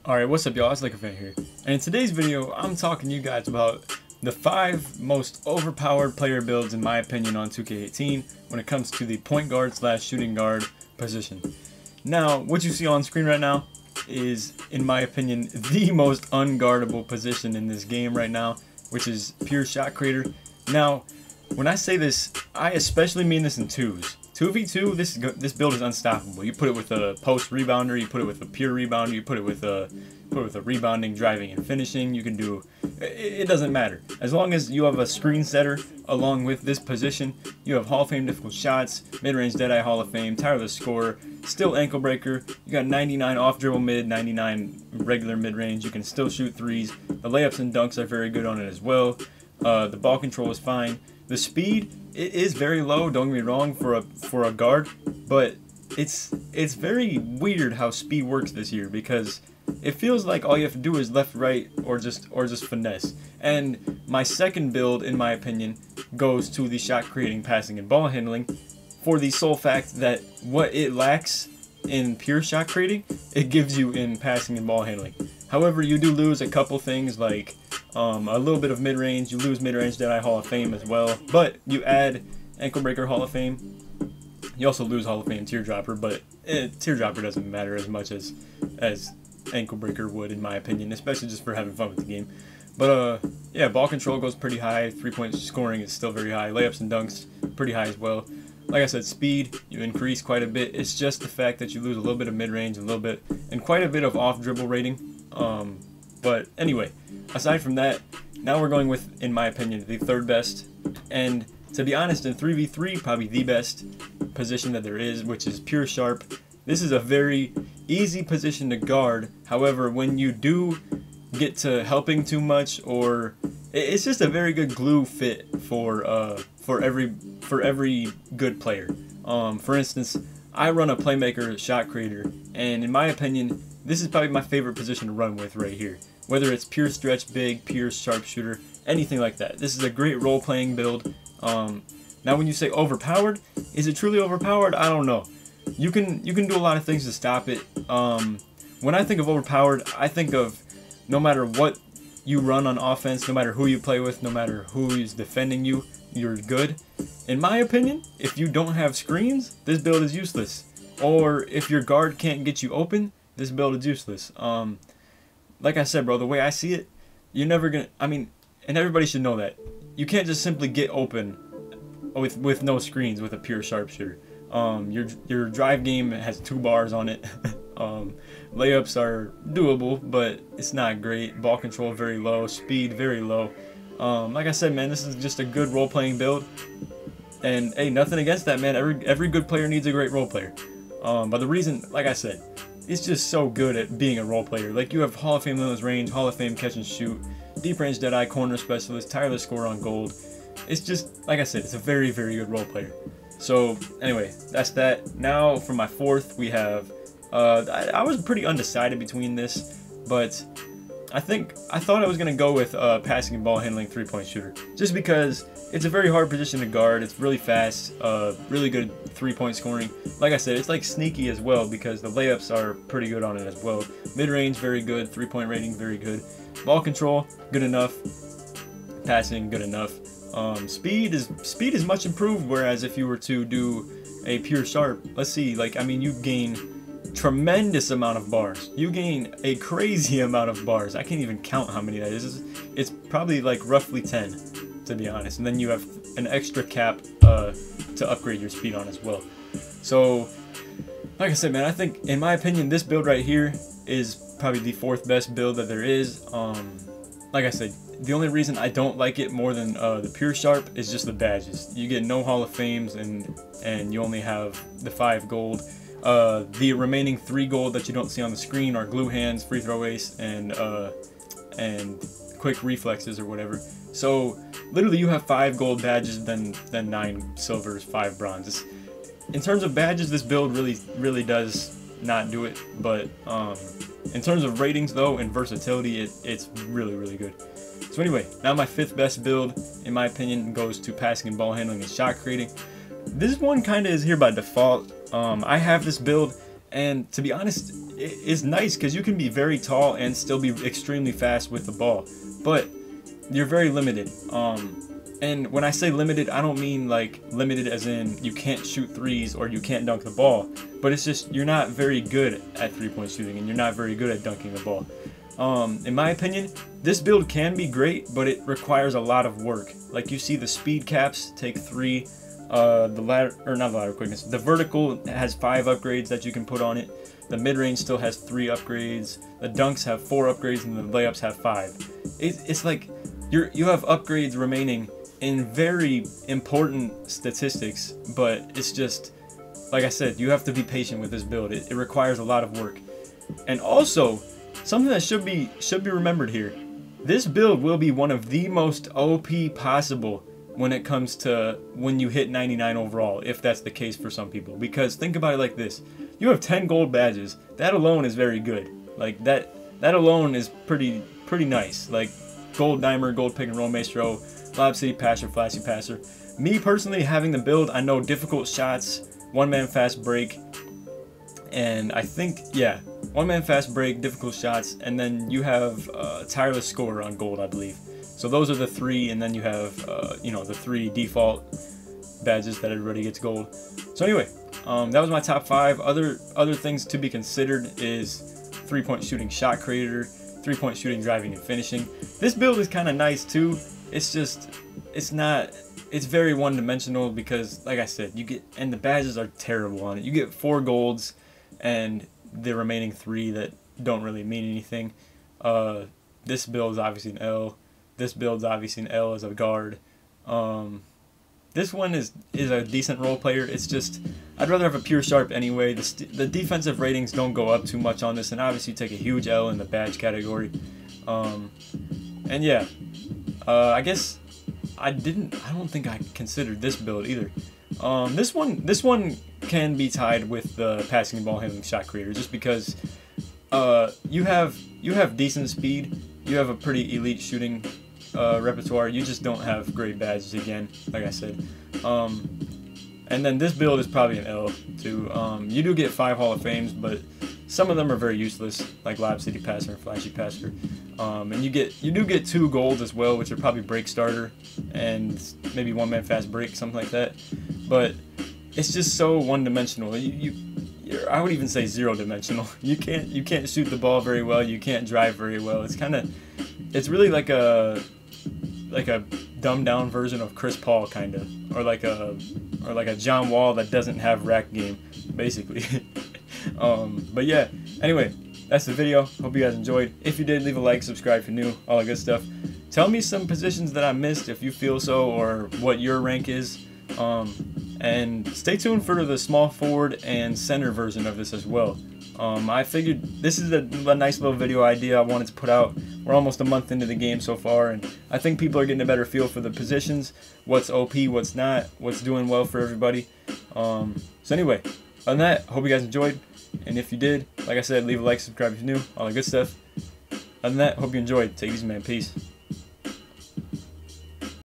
Alright, what's up y'all, it's LiquorFan here, and in today's video I'm talking to you guys about the 5 most overpowered player builds in my opinion on 2K18 when it comes to the point guard slash shooting guard position. Now, what you see on screen right now is, in my opinion, the most unguardable position in this game right now, which is pure shot creator. Now, when I say this, I especially mean this in 2s. 2v2, this build is unstoppable. You put it with a post rebounder, you put it with a pure rebounder, you put it with a rebounding, driving, and finishing. You can do it doesn't matter. As long as you have a screen setter along with this position, you have Hall of Fame difficult shots, mid-range Deadeye Hall of Fame, tireless scorer, still ankle breaker. You got 99 off dribble mid, 99 regular mid-range. You can still shoot threes. The layups and dunks are very good on it as well. The ball control is fine. The speed, it is very low, don't get me wrong, for a guard, but it's very weird how speed works this year, because it feels like all you have to do is left, right, or just finesse. And my second build, in my opinion, goes to the shot creating, passing, and ball handling, for the sole fact that what it lacks in pure shot creating, it gives you in passing and ball handling. However, you do lose a couple things like a little bit of mid-range. You lose mid-range Deadeye Hall of Fame as well, but you add ankle breaker Hall of Fame. You also lose Hall of Fame teardropper, but teardropper doesn't matter as much as ankle breaker would, in my opinion, especially just for having fun with the game. But yeah, ball control goes pretty high. 3-point scoring is still very high. Layups and dunks pretty high as well. Like I said, speed you increase quite a bit. It's just the fact that you lose a little bit of mid-range, and quite a bit of off dribble rating. But anyway, aside from that, now we're going with, in my opinion, the third best, and to be honest, in 3v3, probably the best position that there is, which is pure sharp. This is a very easy position to guard. However, when you do get to helping too much, or it's just a very good glue fit for every good player. For instance, I run a playmaker shot creator, and in my opinion, this is probably my favorite position to run with right here. Whether it's pure stretch big, pure sharpshooter, anything like that. This is a great role-playing build. Now when you say overpowered, is it truly overpowered? I don't know. You can do a lot of things to stop it. When I think of overpowered, I think of no matter what you run on offense, no matter who you play with, no matter who is defending you, you're good. In my opinion, if you don't have screens, this build is useless. Or if your guard can't get you open, this build is useless. Like I said, bro, the way I see it, you're never gonna, and everybody should know that. You can't just simply get open with no screens with a pure sharpshooter. Your drive game has 2 bars on it. Layups are doable, but it's not great. Ball control very low, speed very low. Like I said, man, this is just a good role-playing build. And hey, nothing against that, man. Every good player needs a great role player. But the reason, like I said, it's just so good at being a role player. Like, you have Hall of Fame limitless range, Hall of Fame catch and shoot, deep range Deadeye, corner specialist, tireless scorer on gold. It's just, like I said, it's a very, very good role player. So anyway, that's that. Now for my fourth, we have, I was pretty undecided between this, but I thought I was gonna go with passing and ball handling 3-point shooter, just because it's a very hard position to guard. It's really fast, really good 3-point scoring. Like I said, it's like sneaky as well, because the layups are pretty good on it as well. Mid-range very good, 3-point rating very good. Ball control good enough. Passing good enough. Speed is much improved. Whereas if you were to do a pure sharp, let's see, like, you gain tremendous amount of bars. You gain a crazy amount of bars. I can't even count how many that is. It's probably like roughly 10, to be honest. And then you have an extra cap to upgrade your speed on as well. So, like I said, man, I think, in my opinion, this build right here is probably the 4th best build that there is. Like I said, the only reason I don't like it more than the pure sharp is just the badges. You get no Hall of Fames, and you only have the 5 gold. The remaining 3 gold that you don't see on the screen are glue hands, free throw ace, and quick reflexes or whatever. So literally you have 5 gold badges, then 9 silvers, 5 bronzes. In terms of badges, this build really does not do it, but in terms of ratings though and versatility, it's really good. So anyway, now my 5th best build, in my opinion, goes to passing and ball handling and shot creating. This one kind of is here by default. I have this build And to be honest, it's nice because you can be very tall and still be extremely fast with the ball, but you're very limited. And when I say limited, I don't mean like limited as in you can't shoot threes or you can't dunk the ball, but it's just you're not very good at three-point shooting and you're not very good at dunking the ball. In my opinion, this build can be great, but it requires a lot of work. Like you see, the speed caps take 3. The ladder, or not the ladder quickness, the vertical has 5 upgrades that you can put on it. The mid-range still has 3 upgrades. The dunks have 4 upgrades, and the layups have 5. It's like you have upgrades remaining in very important statistics, but it's just, like I said, you have to be patient with this build. It requires a lot of work. And also, something that should be remembered here, this build will be one of the most OP possible when it comes to when you hit 99 overall, if that's the case for some people. Because think about it like this: you have 10 gold badges. That alone is very good. Like that alone is pretty nice. Like gold dimer, gold pick and roll maestro, lob city passer, flashy passer. Me personally, having the build, I know difficult shots, one man fast break, and I think, yeah, one man fast break, difficult shots, and then you have tireless scorer on gold, I believe. So those are the 3, and then you have, the 3 default badges that everybody gets gold. So anyway, that was my top 5. Other things to be considered is 3-point shooting shot creator, 3-point shooting, driving, and finishing. This build is kind of nice too. It's just, it's very one-dimensional because, like I said, and the badges are terrible on it. You get 4 golds, and the remaining 3 that don't really mean anything. This build is obviously an L. This build's obviously an L as a guard. This one is a decent role player. It's just, I'd rather have a pure sharp anyway. The defensive ratings don't go up too much on this, and obviously you take a huge L in the badge category. And yeah, I guess I don't think I considered this build either. This one can be tied with the passing and ball handling shot creator, just because you have decent speed, you have a pretty elite shooting repertoire. You just don't have great badges again, like I said. And then this build is probably an L too. You do get 5 Hall of Fames, but some of them are very useless, like Lob City Passer and Flashy Passer. And you do get 2 golds as well, which are probably Break Starter and maybe One Man Fast Break, something like that. But it's just so one-dimensional. I would even say 0-dimensional. You can't shoot the ball very well. You can't drive very well. It's really like a dumbed down version of Chris Paul, kind of, or like a John Wall that doesn't have rack game, basically. But yeah, anyway, that's the video. Hope you guys enjoyed. If you did, leave a like, subscribe if you're new, all that good stuff. Tell me some positions that I missed if you feel so, or what your rank is. And stay tuned for the small forward and center version of this as well. I figured this is a nice little video idea I wanted to put out. We're almost a month into the game so far, and I think people are getting a better feel for the positions, what's OP, what's not, what's doing well for everybody. So anyway, other than that, hope you guys enjoyed, and if you did, like I said, leave a like, subscribe if you're new, all that good stuff. Other than that, hope you enjoyed. Take it easy, man. Peace.